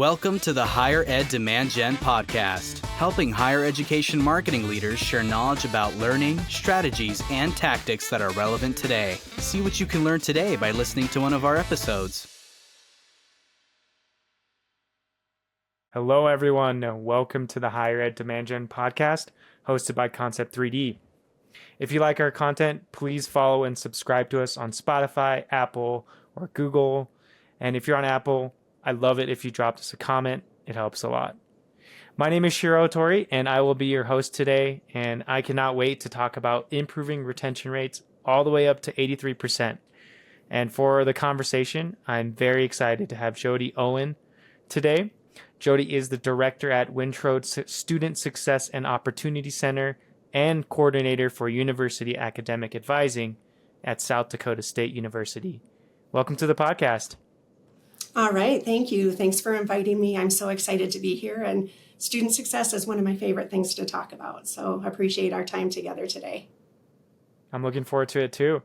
Welcome to the Higher Ed Demand Gen podcast, helping higher education marketing leaders share knowledge about learning, strategies, and tactics that are relevant today. See what you can learn today by listening to one of our episodes. Hello, everyone. Welcome to the Higher Ed Demand Gen podcast, hosted by Concept 3D. If you like our content, please follow and subscribe to us on Spotify, Apple, or Google. And if you're on Apple, I'd love it if you dropped us a comment. It helps a lot. My name is Shiro Otori, and I will be your host today. And I cannot wait to talk about improving retention rates all the way up to 83%. And for the conversation, I'm very excited to have Jody Owen today. Jody is the director at Wintrode Student Success and Opportunity Center and coordinator for University Academic Advising at South Dakota State University. Welcome to the podcast. All right. Thank you. Thanks for inviting me. I'm so excited to be here, and student success is one of my favorite things to talk about. So appreciate our time together today. I'm looking forward to it too.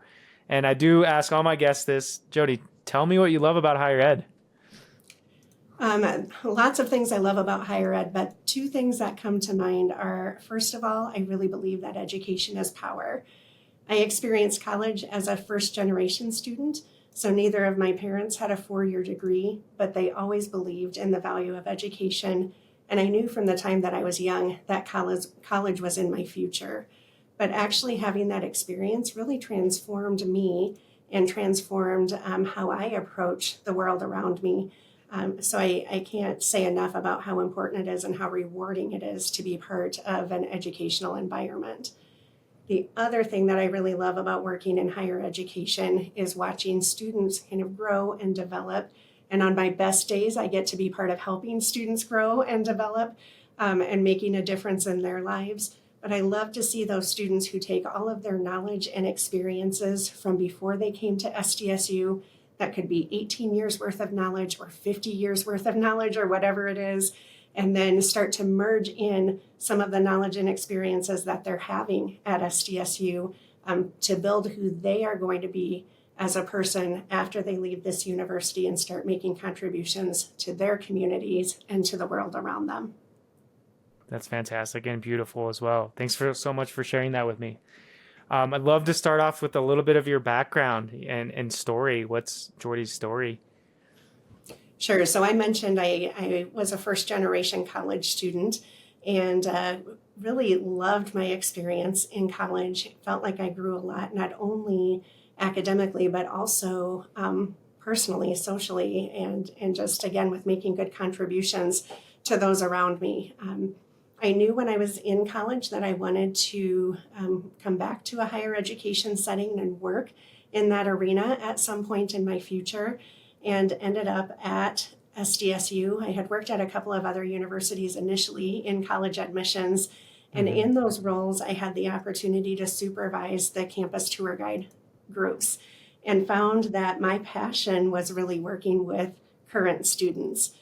And I do ask all my guests this. Jody, tell me what you love about higher ed. Lots of things I love about higher ed, but two things that come to mind are, first of all, I really believe that education is power. I experienced college as a first-generation student. So neither of my parents had a 4-year degree, but they always believed in the value of education. And I knew from the time that I was young that college was in my future. But actually having that experience really transformed me and transformed how I approach the world around me. So I can't say enough about how important it is and how rewarding it is to be part of an educational environment. The other thing that I really love about working in higher education is watching students kind of grow and develop. And on my best days, I get to be part of helping students grow and develop and making a difference in their lives. But I love to see those students who take all of their knowledge and experiences from before they came to SDSU. That could be 18 years worth of knowledge or 50 years worth of knowledge or whatever it is, and then start to merge in some of the knowledge and experiences that they're having at SDSU to build who they are going to be as a person after they leave this university and start making contributions to their communities and to the world around them. That's fantastic and beautiful as well. Thanks so much for sharing that with me. I'd love to start off with a little bit of your background and story. What's Jody's story? Sure. So I mentioned I was a first-generation college student and really loved my experience in college. Felt like I grew a lot, not only academically, but also personally, socially, and just, again, with making good contributions to those around me. I knew when I was in college that I wanted to come back to a higher education setting and work in that arena at some point in my future, and ended up at SDSU. I had worked at a couple of other universities initially in college admissions, and in those roles, I had the opportunity to supervise the campus tour guide groups and found that my passion was really working with current students.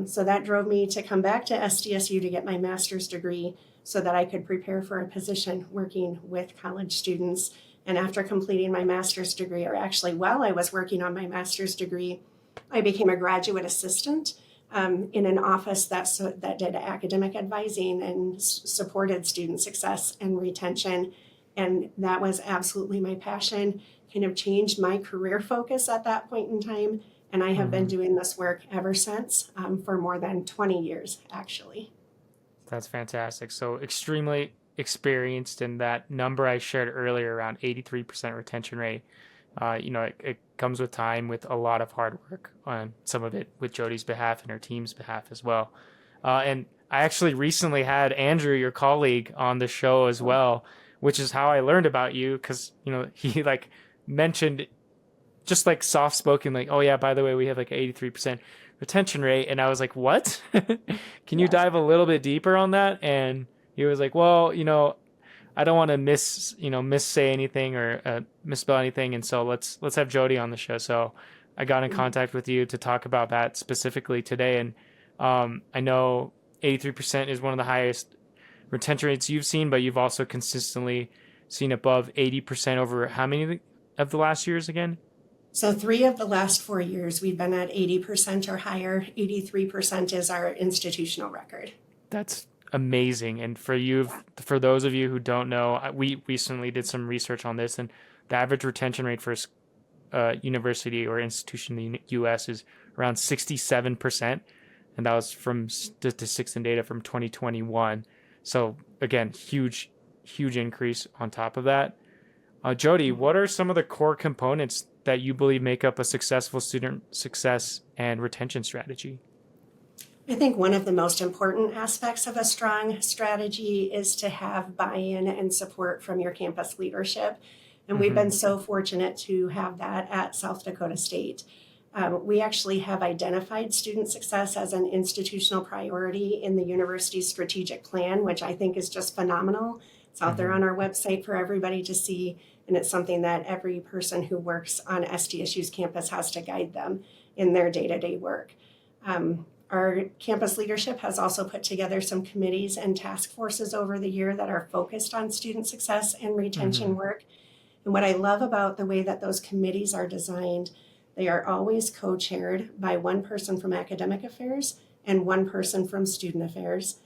So that drove me to come back to SDSU to get my master's degree so that I could prepare for a position working with college students. And after completing my master's degree, or actually while I was working on my master's degree, I became a graduate assistant in an office that did academic advising and supported student success and retention. And that was absolutely my passion, kind of changed my career focus at that point in time. And I have been doing this work ever since for more than 20 years, actually. That's fantastic. So extremely experienced in that number I shared earlier, around 83% retention rate. It comes with time, with a lot of hard work, on some of it with Jody's behalf and her team's behalf as well. And I actually recently had Andrew, your colleague, on the show as well, which is how I learned about you, because he mentioned just soft spoken, oh yeah, by the way, we have 83% retention rate. And I was like, what? Can you dive a little bit deeper on that? And he was like, well, I don't want to missay anything or misspell anything. And so let's have Jody on the show. So I got in contact with you to talk about that specifically today. And I know 83% is one of the highest retention rates you've seen, but you've also consistently seen above 80% over how many of the last years again? So 3 of the last 4 years, we've been at 80% or higher. 83% is our institutional record. That's amazing. And for those of you who don't know, we recently did some research on this, and the average retention rate for a university or institution in the U.S. is around 67%. And that was from statistics and data from 2021. So again, huge increase on top of that. Jody, what are some of the core components that you believe make up a successful student success and retention strategy? I think one of the most important aspects of a strong strategy is to have buy-in and support from your campus leadership. And we've been so fortunate to have that at South Dakota State. We actually have identified student success as an institutional priority in the university's strategic plan, which I think is just phenomenal. It's out there on our website for everybody to see, and it's something that every person who works on SDSU's campus has to guide them in their day-to-day work. Our campus leadership has also put together some committees and task forces over the year that are focused on student success and retention work. And what I love about the way that those committees are designed, they are always co-chaired by one person from academic affairs and one person from student affairs.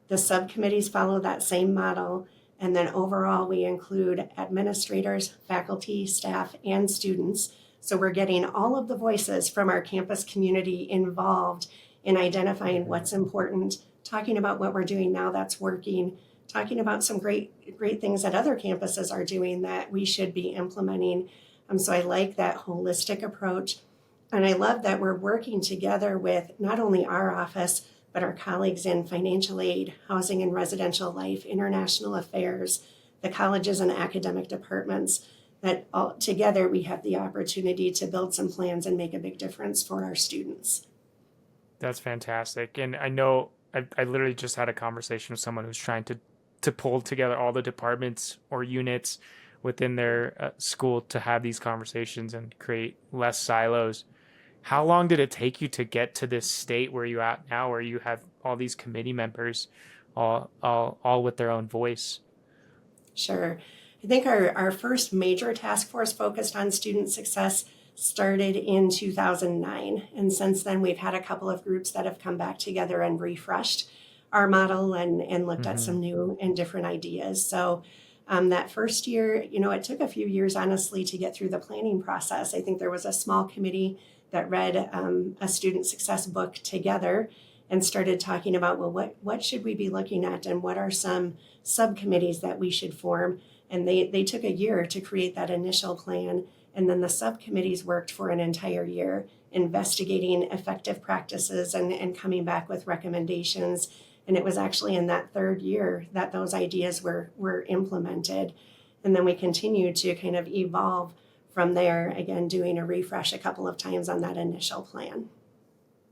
The subcommittees follow that same model. And then overall, we include administrators, faculty, staff, and students. So we're getting all of the voices from our campus community involved in identifying what's important, talking about what we're doing now that's working, talking about some great things that other campuses are doing that we should be implementing. So I like that holistic approach. And I love that we're working together with not only our office, but our colleagues in financial aid, housing and residential life, international affairs, the colleges and academic departments, that all together we have the opportunity to build some plans and make a big difference for our students. That's fantastic. And I know I literally just had a conversation with someone who's trying to pull together all the departments or units within their school to have these conversations and create less silos. How long did it take you to get to this state where you're at now, where you have all these committee members all with their own voice? Sure. I think our first major task force focused on student success started in 2009. And since then, we've had a couple of groups that have come back together and refreshed our model and looked at some new and different ideas. So that first year, it took a few years, honestly, to get through the planning process. I think there was a small committee that read a student success book together and started talking about, well, what should we be looking at and what are some subcommittees that we should form? And they took a year to create that initial plan. And then the subcommittees worked for an entire year, investigating effective practices and coming back with recommendations. And it was actually in that third year that those ideas were implemented. And then we continued to kind of evolve from there, again, doing a refresh a couple of times on that initial plan.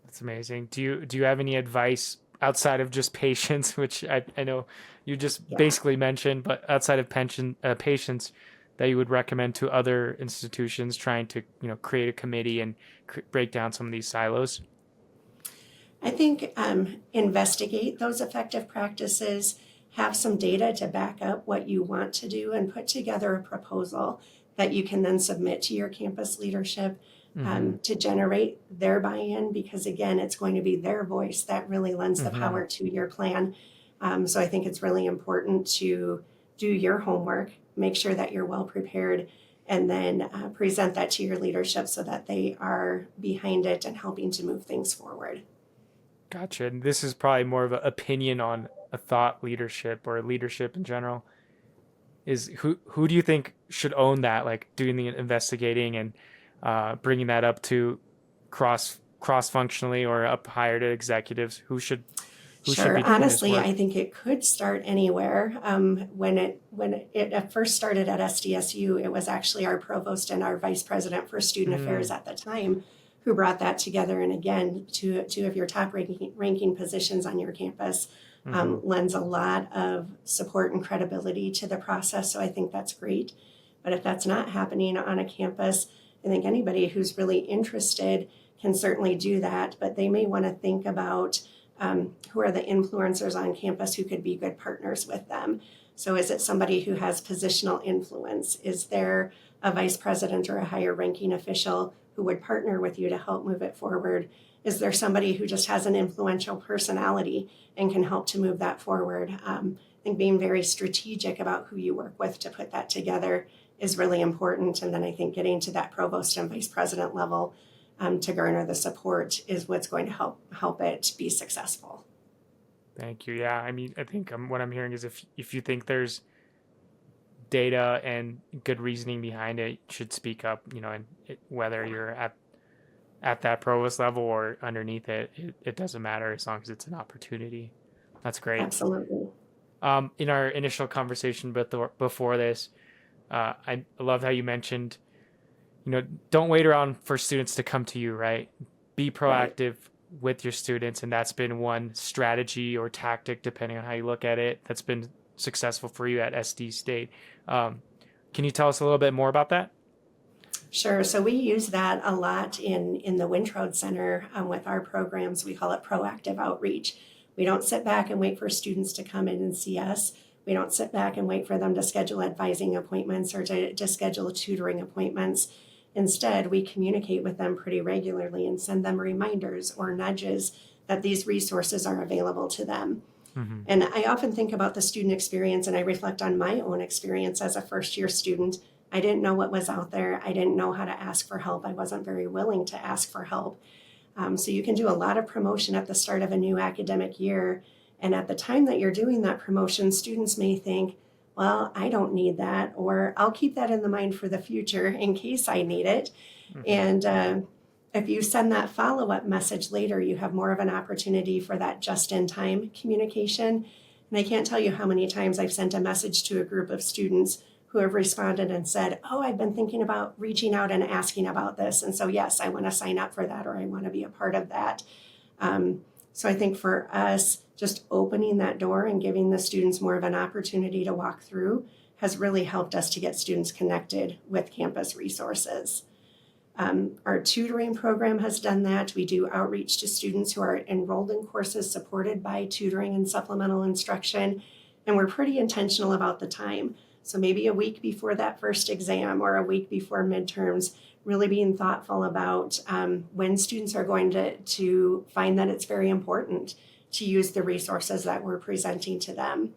That's amazing. Do you have any advice outside of just patience, which I know you just basically mentioned, but outside of patience, that you would recommend to other institutions trying to create a committee and break down some of these silos? I think investigate those effective practices, have some data to back up what you want to do, and put together a proposal that you can then submit to your campus leadership to generate their buy-in, because again, it's going to be their voice that really lends the power to your plan. So I think it's really important to do your homework, make sure that you're well prepared, and then present that to your leadership so that they are behind it and helping to move things forward. Gotcha. And this is probably more of an opinion on a thought leadership or leadership in general. Is who do you think should own that, like doing the investigating and bringing that up to cross-functionally or up higher to executives? Who should Sure. be doing Honestly, this work? I think it could start anywhere. When it first started at SDSU, it was actually our provost and our vice president for student affairs at the time who brought that together. And again, two of your top ranking positions on your campus lends a lot of support and credibility to the process. So I think that's great. But if that's not happening on a campus, I think anybody who's really interested can certainly do that. But they may want to think about who are the influencers on campus who could be good partners with them. So is it somebody who has positional influence? Is there a vice president or a higher ranking official who would partner with you to help move it forward? Is there somebody who just has an influential personality and can help to move that forward? I think being very strategic about who you work with to put that together is really important. And then I think getting to that provost and vice president level to garner the support is what's going to help it be successful. Thank you. Yeah, I mean, I think what I'm hearing is if you think there's data and good reasoning behind it, you should speak up, and whether you're at that provost level or underneath it doesn't matter as long as it's an opportunity. That's great. Absolutely. In our initial conversation before this, I love how you mentioned, don't wait around for students to come to you, right? Be proactive with your students. And that's been one strategy or tactic, depending on how you look at it, that's been successful for you at SD State. Can you tell us a little bit more about that? Sure. So we use that a lot in the Wintrode Center with our programs. We call it proactive outreach. We don't sit back and wait for students to come in and see us. We don't sit back and wait for them to schedule advising appointments or to schedule tutoring appointments. Instead, we communicate with them pretty regularly and send them reminders or nudges that these resources are available to them. Mm-hmm. And I often think about the student experience, and I reflect on my own experience as a first-year student. I didn't know what was out there. I didn't know how to ask for help. I wasn't very willing to ask for help. So you can do a lot of promotion at the start of a new academic year. And at the time that you're doing that promotion, students may think, well, I don't need that, or I'll keep that in the mind for the future in case I need it. Mm-hmm. And if you send that follow-up message later, you have more of an opportunity for that just-in-time communication. And I can't tell you how many times I've sent a message to a group of students who have responded and said, oh, I've been thinking about reaching out and asking about this. And so, yes, I want to sign up for that, or I want to be a part of that. So I think for us, just opening that door and giving the students more of an opportunity to walk through has really helped us to get students connected with campus resources. Our tutoring program has done that. We do outreach to students who are enrolled in courses supported by tutoring and supplemental instruction, and we're pretty intentional about the time. So maybe a week before that first exam or a week before midterms, really being thoughtful about when students are going to find that it's very important to use the resources that we're presenting to them.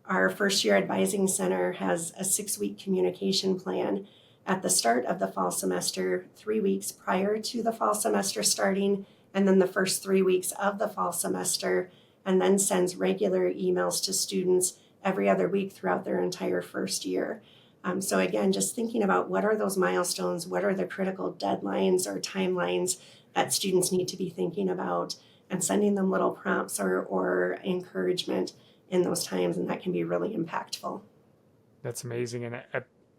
Our first year advising center has a 6-week communication plan at the start of the fall semester, 3 weeks prior to the fall semester starting, and then the first 3 weeks of the fall semester, and then sends regular emails to students every other week throughout their entire first year. So again, just thinking about what are those milestones, what are the critical deadlines or timelines that students need to be thinking about, and sending them little prompts or encouragement in those times, and that can be really impactful. That's amazing, and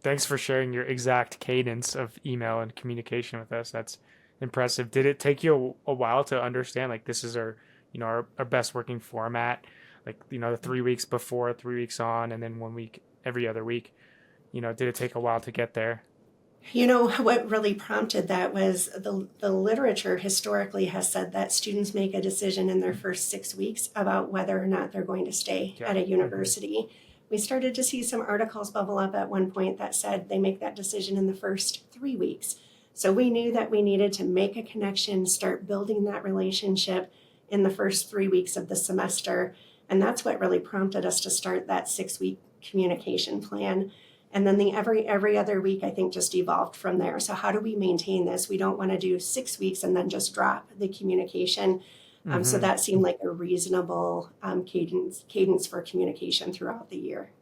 thanks for sharing your exact cadence of email and communication with us. That's impressive. Did it take you a while to understand, like, this is our best working format? Like, the 3 weeks before, 3 weeks on, and then 1 week every other week. Did it take a while to get there? What really prompted that was the literature historically has said that students make a decision in their first 6 weeks about whether or not they're going to stay at a university. Mm-hmm. We started to see some articles bubble up at one point that said they make that decision in the first 3 weeks. So we knew that we needed to make a connection, start building that relationship in the first 3 weeks of the semester. And that's what really prompted us to start that 6-week communication plan. And then the every other week, I think, just evolved from there. So how do we maintain this? We don't want to do 6 weeks and then just drop the communication. Mm-hmm. So that seemed like a reasonable cadence for communication throughout the year.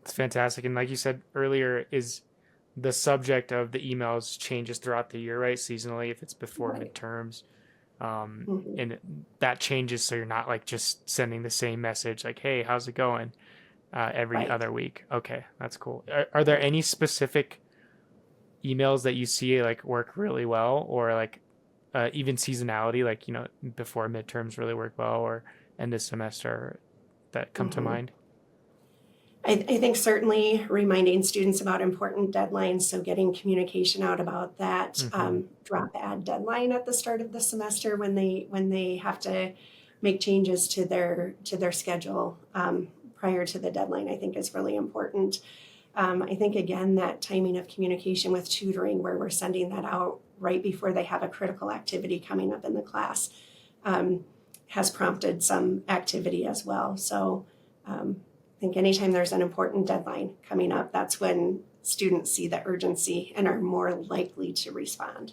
It's fantastic. And like you said earlier, is the subject of the emails changes throughout the year, right? Seasonally, if it's before midterms. Mm-hmm. And that changes, so you're not like just sending the same message like, hey, how's it going? Every other week. Okay, that's cool. Are there any specific emails that you see like work really well, or like even seasonality, like before midterms really work well, or end of semester that come to mind? I think certainly reminding students about important deadlines, so getting communication out about that. Mm-hmm. Drop add deadline at the start of the semester when they have to make changes to their schedule prior to the deadline, I think is really important. I think, again, that timing of communication with tutoring, where we're sending that out right before they have a critical activity coming up in the class, has prompted some activity as well. So I think anytime there's an important deadline coming up, that's when students see the urgency and are more likely to respond.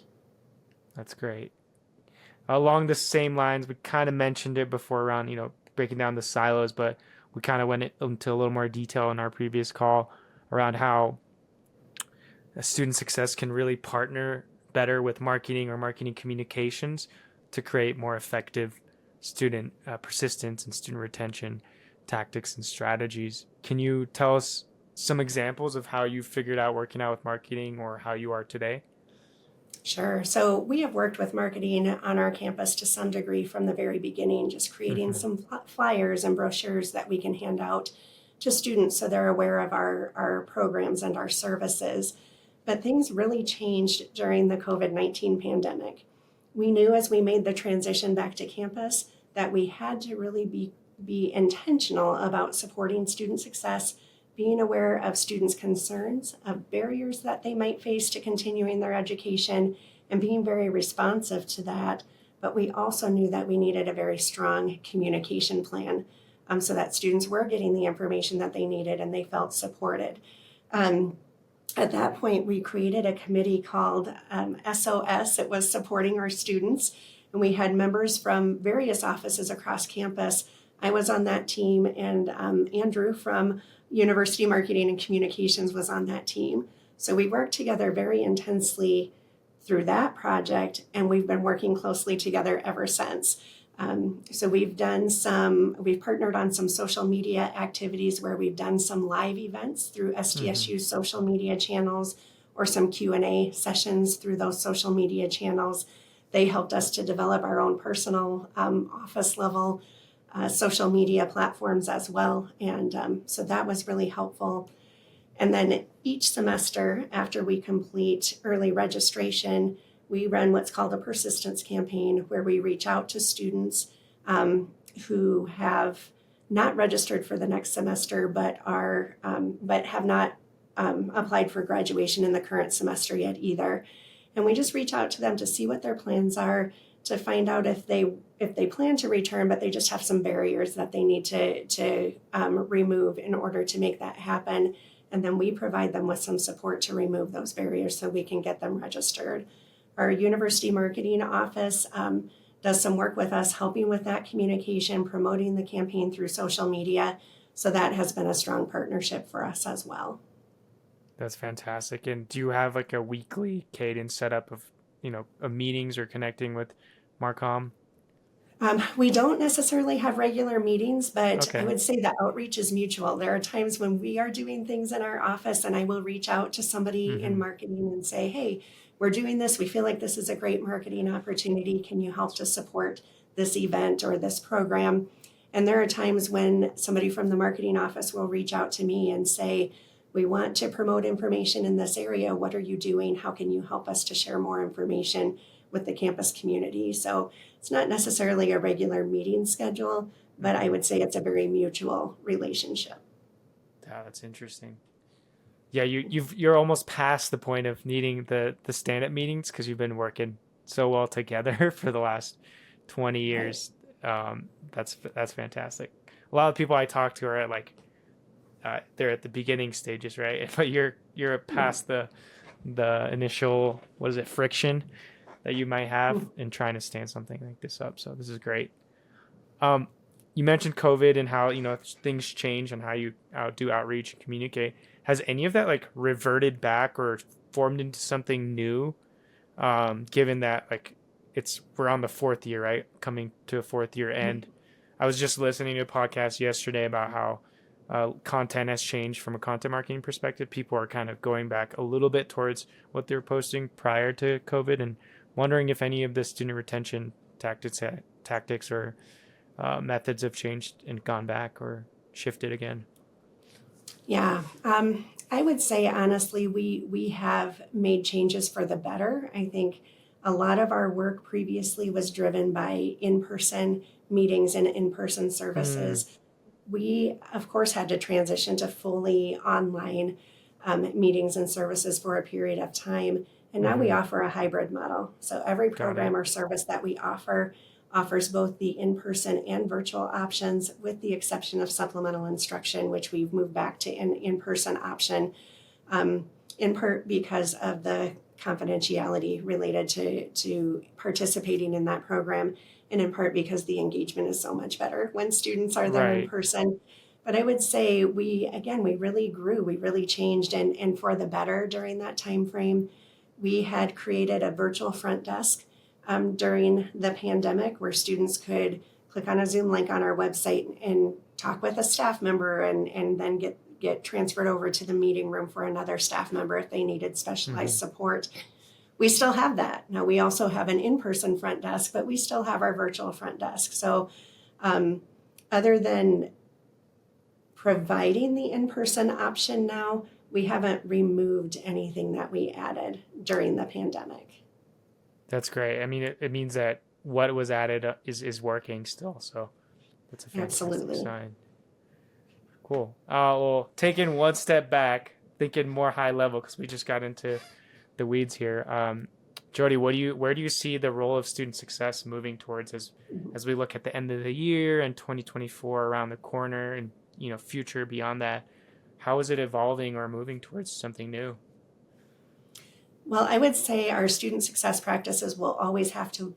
That's great. Along the same lines, we kind of mentioned it before around, breaking down the silos, but we kind of went into a little more detail in our previous call around how student success can really partner better with marketing or marketing communications to create more effective student persistence and student retention tactics and strategies. Can you tell us some examples of how you figured out working out with marketing or how you are today? Sure. So we have worked with marketing on our campus to some degree from the very beginning, just creating some flyers and brochures that we can hand out to students so they're aware of our programs and our services. But things really changed during the COVID-19 pandemic. We knew as we made the transition back to campus that we had to really be intentional about supporting student success, being aware of students' concerns, of barriers that they might face to continuing their education, and being very responsive to that. But we also knew that we needed a very strong communication plan so that students were getting the information that they needed and they felt supported. At that point, we created a committee called SOS. It was Supporting Our Students, and we had members from various offices across campus. I was on that team, and Andrew from University Marketing and Communications was on that team. So we worked together very intensely through that project, and we've been working closely together ever since. So we've partnered on some social media activities where we've done some live events through SDSU's social media channels or some Q&A sessions through those social media channels. They helped us to develop our own personal office level social media platforms as well. And so that was really helpful. And then each semester after we complete early registration, we run what's called a persistence campaign where we reach out to students who have not registered for the next semester but have not applied for graduation in the current semester yet either. And we just reach out to them to see what their plans are, to find out if they plan to return, but they just have some barriers that they need to remove in order to make that happen. And then we provide them with some support to remove those barriers so we can get them registered. Our university marketing office does some work with us, helping with that communication, promoting the campaign through social media. So that has been a strong partnership for us as well. That's fantastic. And do you have like a weekly cadence set up of, meetings or connecting with Marcom? We don't necessarily have regular meetings, but Okay. I would say the outreach is mutual. There are times when we are doing things in our office and I will reach out to somebody in marketing and say, hey, we're doing this. We feel like this is a great marketing opportunity. Can you help to support this event or this program? And there are times when somebody from the marketing office will reach out to me and say, we want to promote information in this area. What are you doing? How can you help us to share more information with the campus community? So it's not necessarily a regular meeting schedule, but I would say it's a very mutual relationship. Yeah, that's interesting. Yeah, you're almost past the point of needing the stand-up meetings because you've been working so well together for the last 20 years. That's fantastic. A lot of people I talk to are at they're at the beginning stages, right? But you're past the initial, friction that you might have in trying to stand something like this up. So this is great. You mentioned COVID and how, things change and how you do outreach and communicate. Has any of that reverted back or formed into something new? Given that we're on the fourth year, right? Coming to a fourth year end. I was just listening to a podcast yesterday about how content has changed from a content marketing perspective. People are kind of going back a little bit towards what they were posting prior to COVID, and wondering if any of the student retention tactics or methods have changed and gone back or shifted again. Yeah, I would say honestly, we have made changes for the better. I think a lot of our work previously was driven by in-person meetings and in-person services. We, of course, had to transition to fully online meetings and services for a period of time. And now we offer a hybrid model. So every program or service that we offer offers both the in-person and virtual options, with the exception of supplemental instruction, which we've moved back to an in-person option, in part because of the confidentiality related to participating in that program, and in part because the engagement is so much better when students are there in person. But I would say we really grew, we really changed, and for the better during that time frame. We had created a virtual front desk during the pandemic, where students could click on a Zoom link on our website and talk with a staff member, and then get transferred over to the meeting room for another staff member if they needed specialized support. We still have that. Now, we also have an in-person front desk, but we still have our virtual front desk. So other than providing the in-person option now, we haven't removed anything that we added during the pandemic. That's great. I mean, it means that what was added is working still. So that's a fantastic sign. Cool. Well, taking one step back, thinking more high level, because we just got into the weeds here. Jody, where do you see the role of student success moving towards as we look at the end of the year and 2024 around the corner, and future beyond that? How is it evolving or moving towards something new? Well, I would say our student success practices will always have to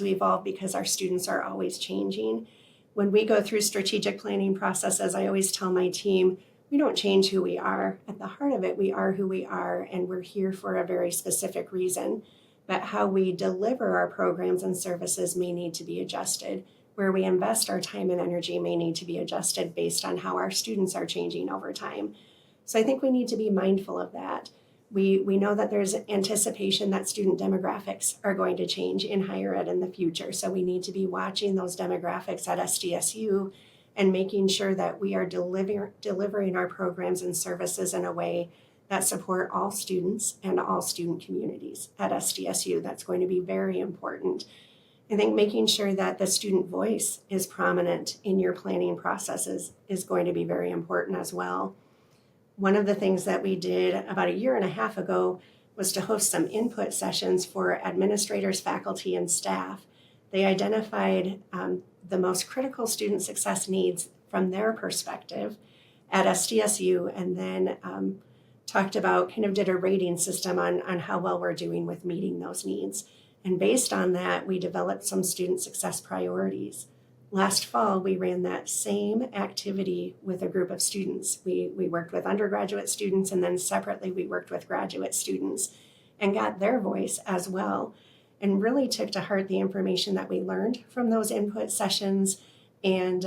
evolve, because our students are always changing. When we go through strategic planning processes, I always tell my team, we don't change who we are. At the heart of it, we are who we are, and we're here for a very specific reason. But how we deliver our programs and services may need to be adjusted. Where we invest our time and energy may need to be adjusted based on how our students are changing over time. So I think we need to be mindful of that. We know that there's anticipation that student demographics are going to change in higher ed in the future. So we need to be watching those demographics at SDSU and making sure that we are delivering our programs and services in a way that support all students and all student communities at SDSU. That's going to be very important. I think making sure that the student voice is prominent in your planning processes is going to be very important as well. One of the things that we did about a year and a half ago was to host some input sessions for administrators, faculty, and staff. They identified the most critical student success needs from their perspective at SDSU, and then talked about, did a rating system on how well we're doing with meeting those needs. And based on that, we developed some student success priorities. Last fall, we ran that same activity with a group of students. We worked with undergraduate students, and then separately we worked with graduate students and got their voice as well, and really took to heart the information that we learned from those input sessions. And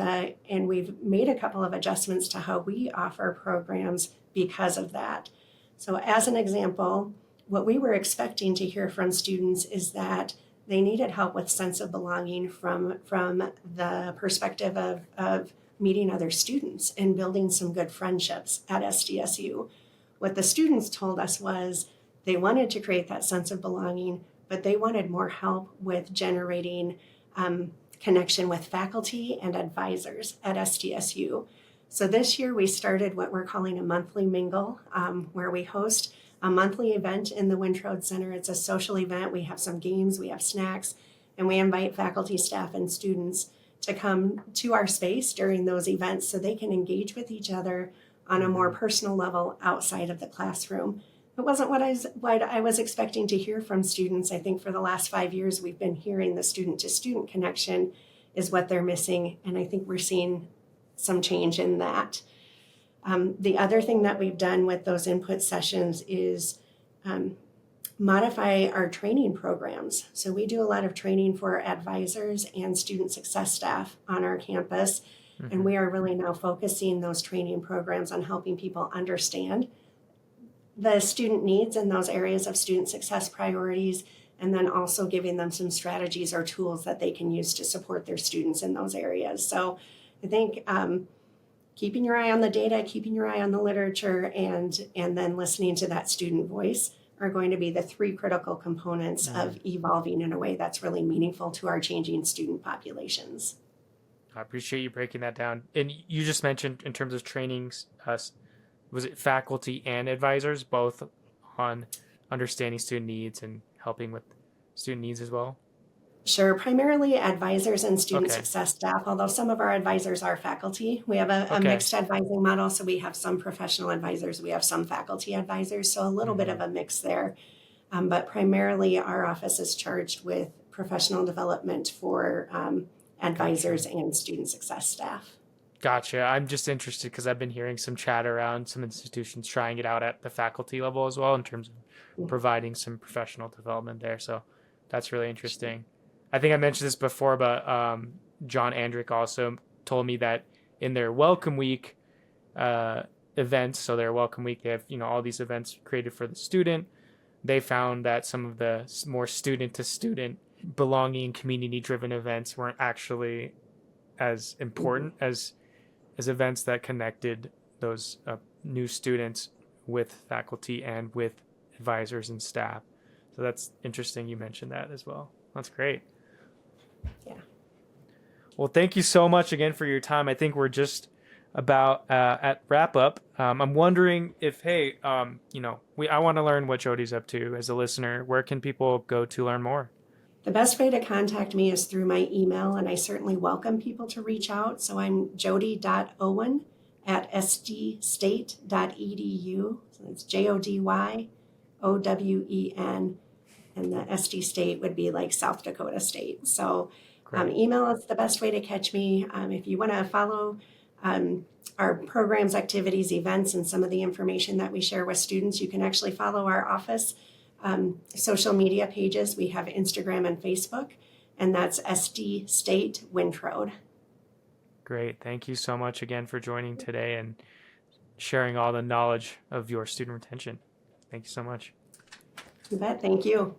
we've made a couple of adjustments to how we offer programs because of that. So as an example, what we were expecting to hear from students is that they needed help with sense of belonging from the perspective of meeting other students and building some good friendships at SDSU. What the students told us was they wanted to create that sense of belonging, but they wanted more help with generating connection with faculty and advisors at SDSU. So this year we started what we're calling a monthly mingle, where we host a monthly event in the Wintrode Center. It's a social event. We have some games, we have snacks, and we invite faculty, staff, and students to come to our space during those events so they can engage with each other on a more personal level outside of the classroom. It wasn't what I was expecting to hear from students. I think for the last 5 years, we've been hearing the student-to-student connection is what they're missing, and I think we're seeing some change in that. The other thing that we've done with those input sessions is modify our training programs. So we do a lot of training for advisors and student success staff on our campus, and we are really now focusing those training programs on helping people understand the student needs in those areas of student success priorities, and then also giving them some strategies or tools that they can use to support their students in those areas. So I think keeping your eye on the data, keeping your eye on the literature, and then listening to that student voice are going to be the three critical components of evolving in a way that's really meaningful to our changing student populations. I appreciate you breaking that down. And you just mentioned in terms of trainings, was it faculty and advisors, both on understanding student needs and helping with student needs as well? Sure, primarily advisors and student Okay. success staff, although some of our advisors are faculty. We have a Okay. mixed advising model, so we have some professional advisors, we have some faculty advisors, so a little bit Hmm. of a mix there. But primarily, our office is charged with professional development for advisors and student success staff. Gotcha. I'm just interested because I've been hearing some chatter around some institutions trying it out at the faculty level as well in terms of providing some professional development there. So that's really interesting. I think I mentioned this before, but John Andrick also told me that in their Welcome Week events, so their Welcome Week, they have all these events created for the student. They found that some of the more student-to-student belonging, community-driven events weren't actually as important as events that connected those new students with faculty and with advisors and staff. So that's interesting you mentioned that as well. That's great. Yeah. Well, thank you so much again for your time. I think we're just about at wrap up. I'm wondering if, I want to learn what Jody's up to as a listener. Where can people go to learn more? The best way to contact me is through my email, and I certainly welcome people to reach out. So I'm jody.owen@sdstate.edu. So it's JODYOWEN, and the SD State would be like South Dakota State. So email is the best way to catch me. If you want to follow our programs, activities, events, and some of the information that we share with students, you can actually follow our office social media pages. We have Instagram and Facebook, and that's SD State Wintrode. Great. Thank you so much again for joining today and sharing all the knowledge of your student retention. Thank you so much. You bet. Thank you.